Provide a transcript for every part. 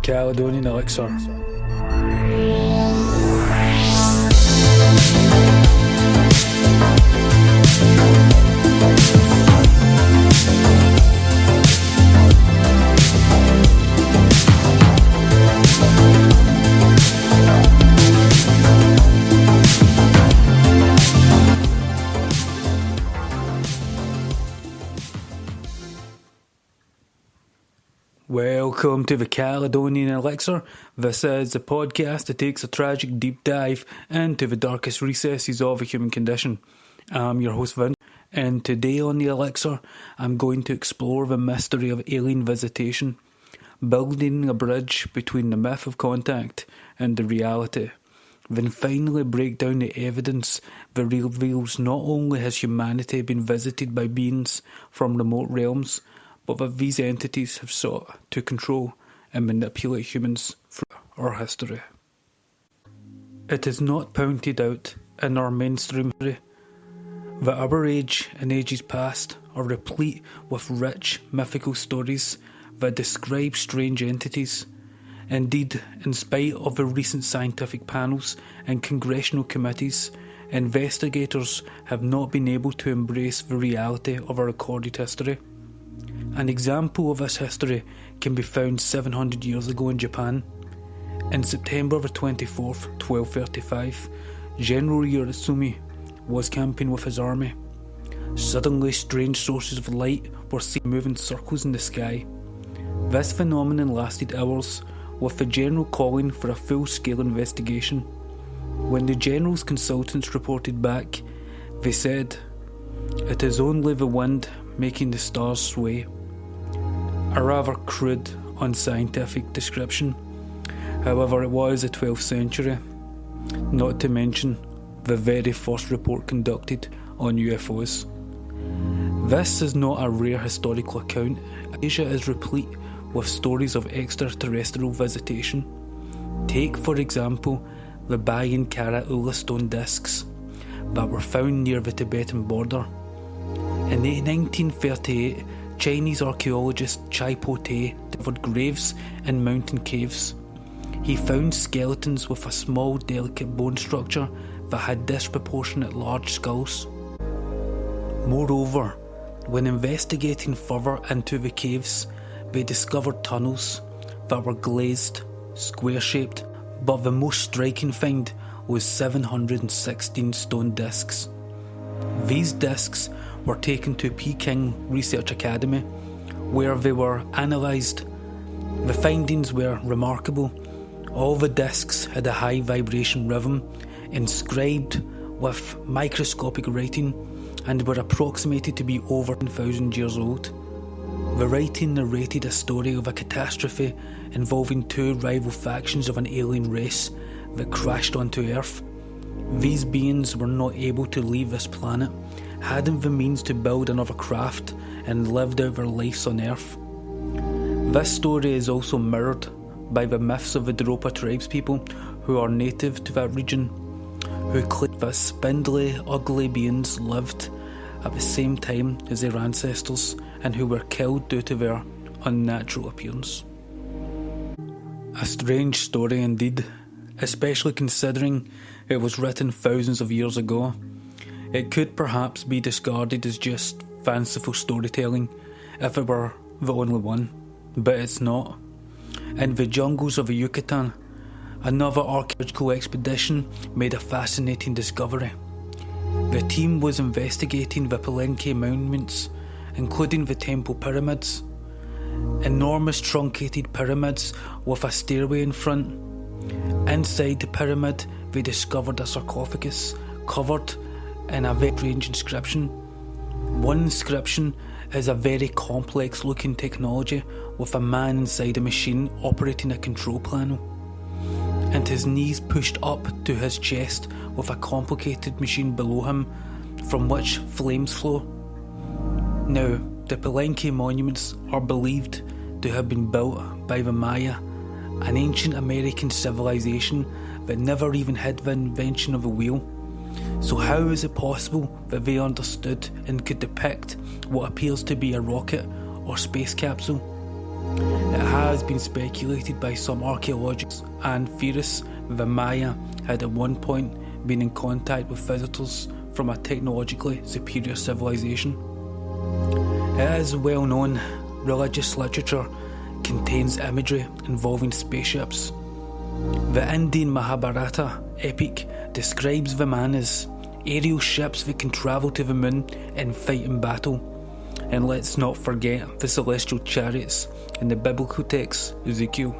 Caledonian Elixir. Welcome to the Caledonian Elixir. This is the podcast that takes a tragic deep dive into the darkest recesses of the human condition. I'm your host Vin, and today on the Elixir, I'm going to explore the mystery of alien visitation, building a bridge between the myth of contact and the reality, then finally break down the evidence that reveals not only has humanity been visited by beings from remote realms, but that these entities have sought to control and manipulate humans through our history. It is not pointed out in our mainstream history that our age and ages past are replete with rich mythical stories that describe strange entities. Indeed, in spite of the recent scientific panels and congressional committees, investigators have not been able to embrace the reality of our recorded history. An example of this history can be found 700 years ago in Japan. In September the 24th, 1235, General Yoritsumi was camping with his army. Suddenly, strange sources of light were seen moving circles in the sky. This phenomenon lasted hours, with the general calling for a full-scale investigation. When the general's consultants reported back, they said, "It is only the wind making the stars sway." A rather crude, unscientific description. However, it was the 12th century, not to mention the very first report conducted on UFOs. This is not a rare historical account. Asia is replete with stories of extraterrestrial visitation. Take, for example, the Bayan Kara Ula stone discs that were found near the Tibetan border. In 1938, Chinese archaeologist Chai Po-te discovered graves in mountain caves. He found skeletons with a small, delicate bone structure that had disproportionate large skulls. Moreover, when investigating further into the caves, they discovered tunnels that were glazed, square-shaped, but the most striking find was 716 stone discs. These discs were taken to Peking Research Academy, where they were analysed. The findings were remarkable. All the discs had a high vibration rhythm, inscribed with microscopic writing, and were approximated to be over 1,000 years old. The writing narrated a story of a catastrophe involving two rival factions of an alien race that crashed onto Earth. These beings were not able to leave this planet, hadn't the means to build another craft, and lived out their lives on Earth. This story is also mirrored by the myths of the Dropa tribespeople, who are native to that region, who claim that spindly, ugly beings lived at the same time as their ancestors and who were killed due to their unnatural appearance. A strange story indeed, especially considering it was written thousands of years ago. It could perhaps be discarded as just fanciful storytelling if it were the only one, but it's not. In the jungles of the Yucatan, another archaeological expedition made a fascinating discovery. The team was investigating the Palenque monuments, including the temple pyramids. Enormous truncated pyramids with a stairway in front. Inside the pyramid, they discovered a sarcophagus covered in a very strange inscription. One inscription is a very complex looking technology with a man inside a machine operating a control panel, and his knees pushed up to his chest with a complicated machine below him from which flames flow. Now, the Palenque monuments are believed to have been built by the Maya, an ancient American civilization that never even had the invention of a wheel. So how is it possible that they understood and could depict what appears to be a rocket or space capsule? It has been speculated by some archaeologists and theorists that the Maya had at one point been in contact with visitors from a technologically superior civilization. It is well known religious literature contains imagery involving spaceships. The Indian Mahabharata epic describes Vimanas, aerial ships that can travel to the moon and fight in battle. And let's not forget the celestial chariots in the biblical text Ezekiel.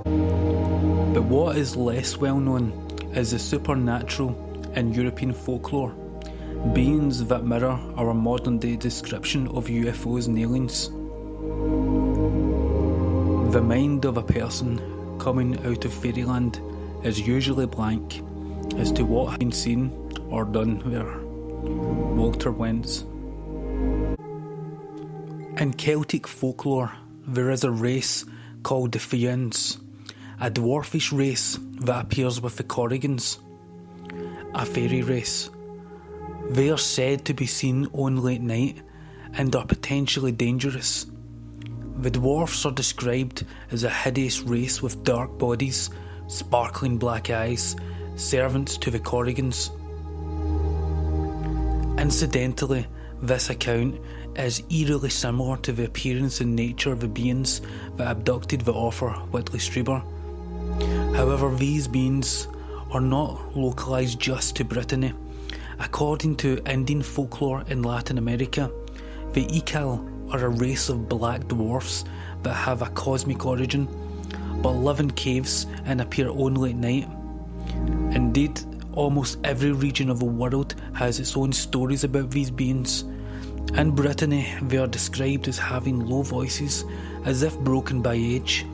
But what is less well known is the supernatural in European folklore, beings that mirror our modern day description of UFOs and aliens. The mind of a person coming out of fairyland is usually blank as to what has been seen or done there. Walter Wentz. In Celtic folklore, there is a race called the Fians, a dwarfish race that appears with the Corrigans, a fairy race. They are said to be seen only at night and are potentially dangerous. The dwarfs are described as a hideous race with dark bodies, sparkling black eyes, servants to the Corrigans. Incidentally, this account is eerily similar to the appearance and nature of the beings that abducted the author Whitley Strieber. However, these beings are not localised just to Brittany. According to Indian folklore in Latin America, the Ikal are a race of black dwarfs that have a cosmic origin, but live in caves and appear only at night. Indeed, almost every region of the world has its own stories about these beings. In Brittany, they are described as having low voices, as if broken by age,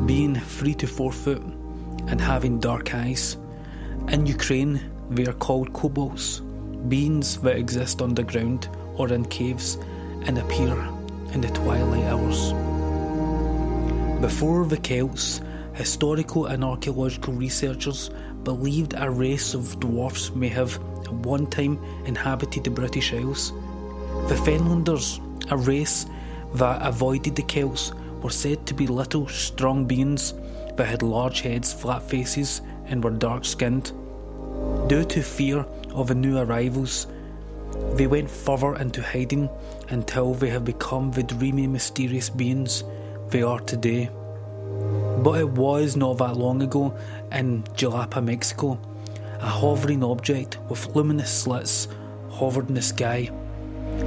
being 3 to 4 foot, and having dark eyes. In Ukraine, they are called kobolds, beings that exist underground or in caves and appear in the twilight hours. Before the Celts, historical and archaeological researchers believed a race of dwarfs may have at one time inhabited the British Isles. The Fenlanders, a race that avoided the Celts, were said to be little, strong beings that had large heads, flat faces, and were dark-skinned. Due to fear of the new arrivals, they went further into hiding until they have become the dreamy, mysterious beings they are today. But it was not that long ago in Jalapa, Mexico, a hovering object with luminous slits hovered in the sky.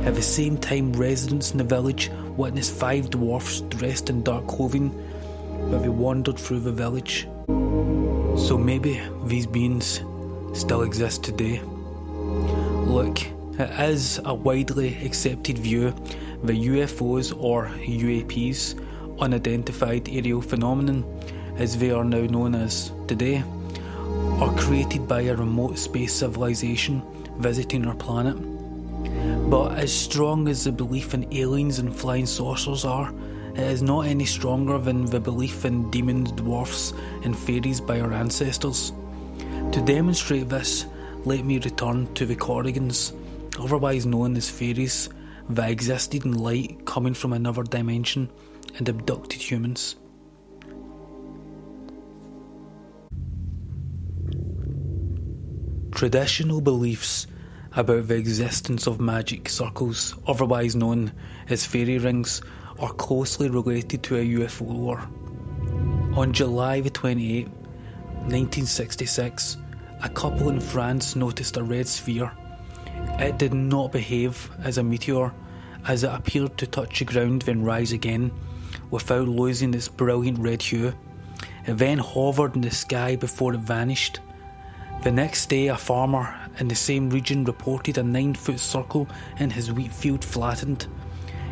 At the same time, residents in the village witnessed 5 dwarfs dressed in dark clothing as they wandered through the village. So maybe these beings still exist today. Look, it is a widely accepted view that UFOs or UAPs, unidentified aerial phenomenon, as they are now known as today, are created by a remote space civilization visiting our planet. But as strong as the belief in aliens and flying saucers are, it is not any stronger than the belief in demons, dwarfs and fairies by our ancestors. To demonstrate this, let me return to the Corrigans, otherwise known as fairies, that existed in light coming from another dimension and abducted humans. Traditional beliefs about the existence of magic circles, otherwise known as fairy rings, are closely related to a UFO lore. On July the 28th, 1966, a couple in France noticed a red sphere. It did not behave as a meteor, as it appeared to touch the ground then rise again, without losing its brilliant red hue. It then hovered in the sky before it vanished. The next day, a farmer in the same region reported a 9-foot circle in his wheat field flattened.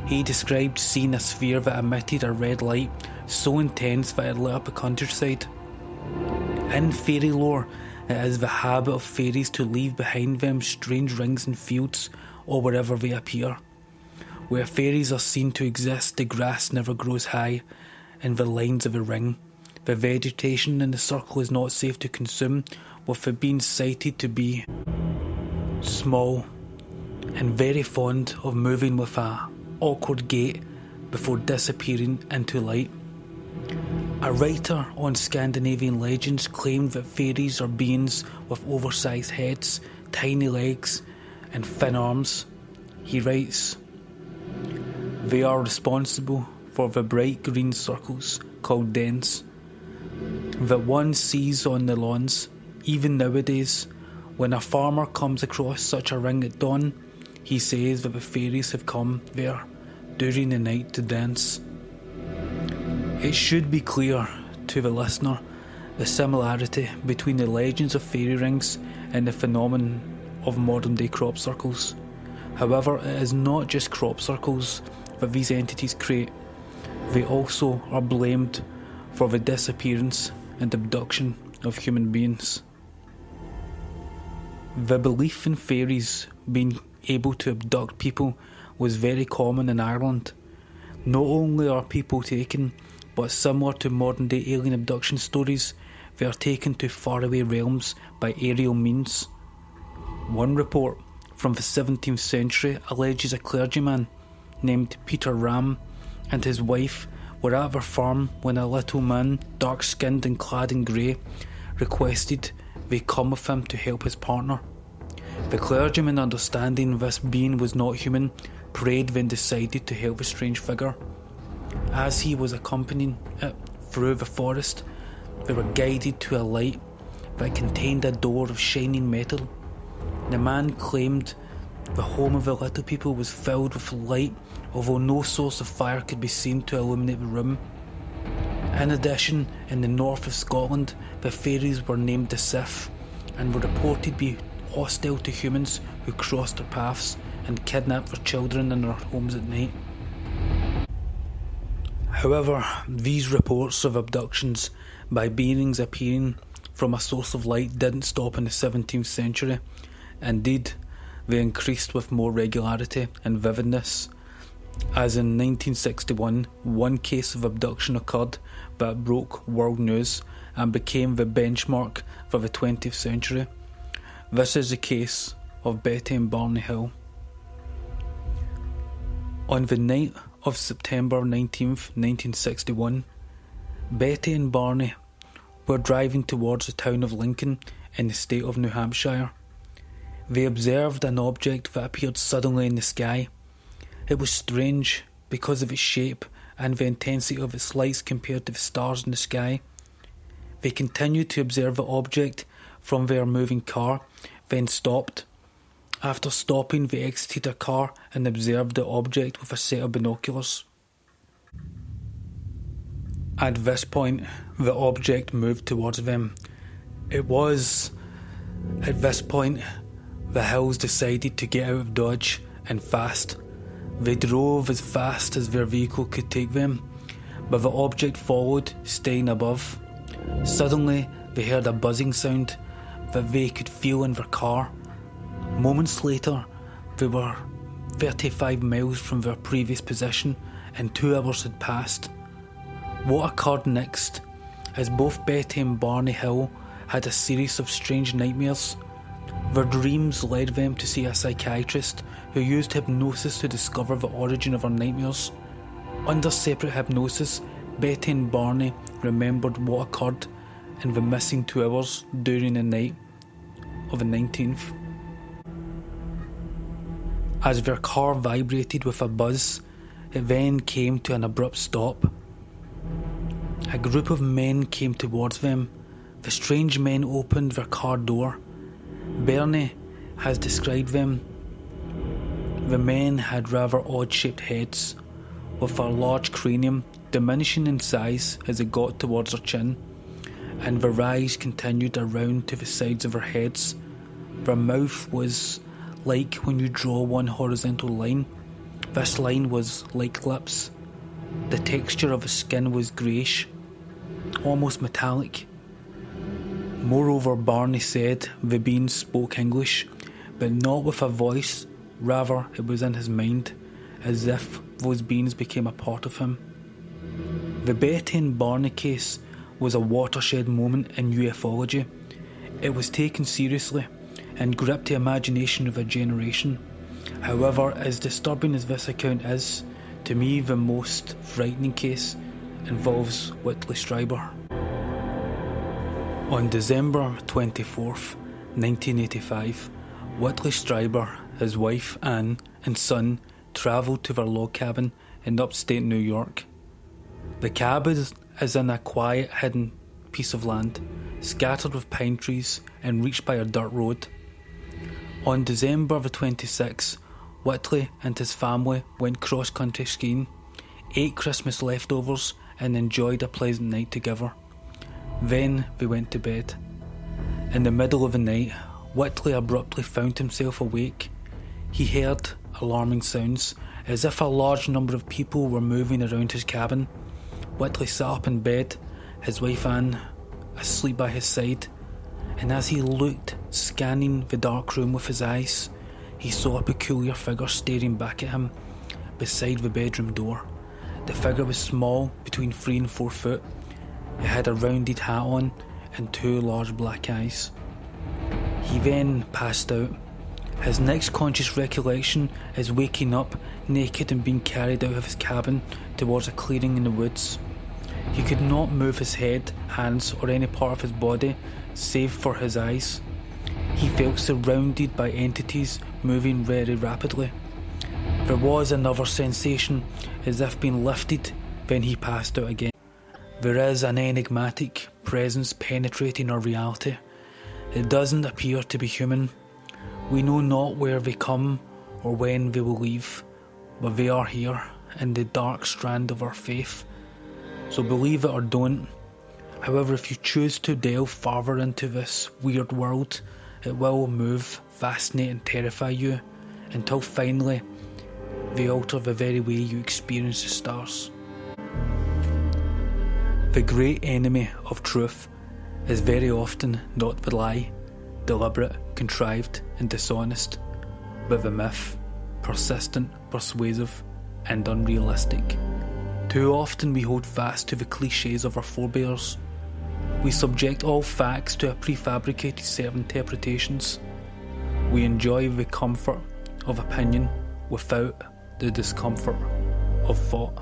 He described seeing a sphere that emitted a red light so intense that it lit up the countryside. In fairy lore, it is the habit of fairies to leave behind them strange rings in fields or wherever they appear. Where fairies are seen to exist, the grass never grows high in the lines of a ring. The vegetation in the circle is not safe to consume, with it being cited to be small and very fond of moving with a awkward gait before disappearing into light. A writer on Scandinavian legends claimed that fairies are beings with oversized heads, tiny legs, and thin arms. He writes, "They are responsible for the bright green circles called dens that one sees on the lawns. Even nowadays, when a farmer comes across such a ring at dawn, he says that the fairies have come there during the night to dance." It should be clear to the listener the similarity between the legends of fairy rings and the phenomenon of modern day crop circles. However, it is not just crop circles that these entities create. They also are blamed for the disappearance and abduction of human beings. The belief in fairies being able to abduct people was very common in Ireland. Not only are people taken, but similar to modern day alien abduction stories, they are taken to faraway realms by aerial means. One report from the 17th century alleges a clergyman named Peter Ram and his wife were at their farm when a little man, dark-skinned and clad in grey, requested they come with him to help his partner. The clergyman, understanding this being was not human, prayed, then decided to help the strange figure. As he was accompanying it through the forest, they were guided to a light that contained a door of shining metal. The man claimed the home of the little people was filled with light, although no source of fire could be seen to illuminate the room. In addition, in the north of Scotland, the fairies were named the Sith and were reported to be hostile to humans who crossed their paths and kidnapped their children in their homes at night. However, these reports of abductions by beings appearing from a source of light didn't stop in the 17th century. Indeed, they increased with more regularity and vividness, as in 1961, one case of abduction occurred that broke world news and became the benchmark for the 20th century. This is the case of Betty and Barney Hill. On the night of September 19th, 1961, Betty and Barney were driving towards the town of Lincoln in the state of New Hampshire. They observed an object that appeared suddenly in the sky. It was strange because of its shape and the intensity of its lights compared to the stars in the sky. They continued to observe the object from their moving car, then stopped. After stopping, they exited their car and observed the object with a set of binoculars. At this point, the object moved towards them. It was at this point the Hills decided to get out of Dodge, and fast. They drove as fast as their vehicle could take them, but the object followed, staying above. Suddenly, they heard a buzzing sound that they could feel in their car. Moments later, they were 35 miles from their previous position, and 2 hours had passed. What occurred next, as both Betty and Barney Hill had a series of strange nightmares. Their dreams led them to see a psychiatrist who used hypnosis to discover the origin of their nightmares. Under separate hypnosis, Betty and Barney remembered what occurred in the missing 2 hours during the night of the 19th. As their car vibrated with a buzz, it then came to an abrupt stop. A group of men came towards them. The strange men opened their car door. Bernie has described them. The men had rather odd-shaped heads, with a large cranium diminishing in size as it got towards their chin, and their eyes continued around to the sides of their heads. Their mouth was like when you draw one horizontal line. This line was like lips. The texture of the skin was greyish, almost metallic. Moreover, Barney said the beings spoke English, but not with a voice, rather it was in his mind, as if those beings became a part of him. The Betty and Barney case was a watershed moment in ufology. It was taken seriously and gripped the imagination of a generation. However, as disturbing as this account is, To me, the most frightening case involves Whitley Strieber. On December 24th, 1985, Whitley Strieber, his wife Anne and son travelled to their log cabin in upstate New York. The cabin is in a quiet, hidden piece of land, scattered with pine trees and reached by a dirt road. On December the 26th, Whitley and his family went cross-country skiing, ate Christmas leftovers and enjoyed a pleasant night together. Then they went to bed. In the middle of the night, Whitley abruptly found himself awake. He heard alarming sounds, as if a large number of people were moving around his cabin. Whitley sat up in bed, his wife Anne asleep by his side, and as he looked, scanning the dark room with his eyes, he saw a peculiar figure staring back at him beside the bedroom door. The figure was small, between 3 and 4 foot. It had a rounded hat on and 2 large black eyes. He then passed out. His next conscious recollection is waking up naked and being carried out of his cabin towards a clearing in the woods. He could not move his head, hands or any part of his body save for his eyes. He felt surrounded by entities moving very rapidly. There was another sensation as if being lifted, then he passed out again. There is an enigmatic presence penetrating our reality. It doesn't appear to be human. We know not where they come or when they will leave, but they are here in the dark strand of our faith. So believe it or don't. However, if you choose to delve further into this weird world, it will move, fascinate and terrify you until finally they alter the very way you experience the stars. The great enemy of truth is very often not the lie, deliberate, contrived and dishonest, but the myth, persistent, persuasive and unrealistic. Too often we hold fast to the cliches of our forebears. We subject all facts to a prefabricated set of interpretations. We enjoy the comfort of opinion without the discomfort of thought.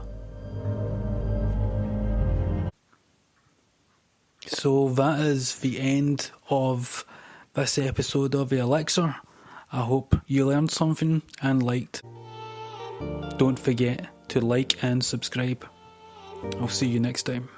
So that is the end of this episode of The Elixir. I hope you learned something and liked. Don't forget to like and subscribe. I'll see you next time.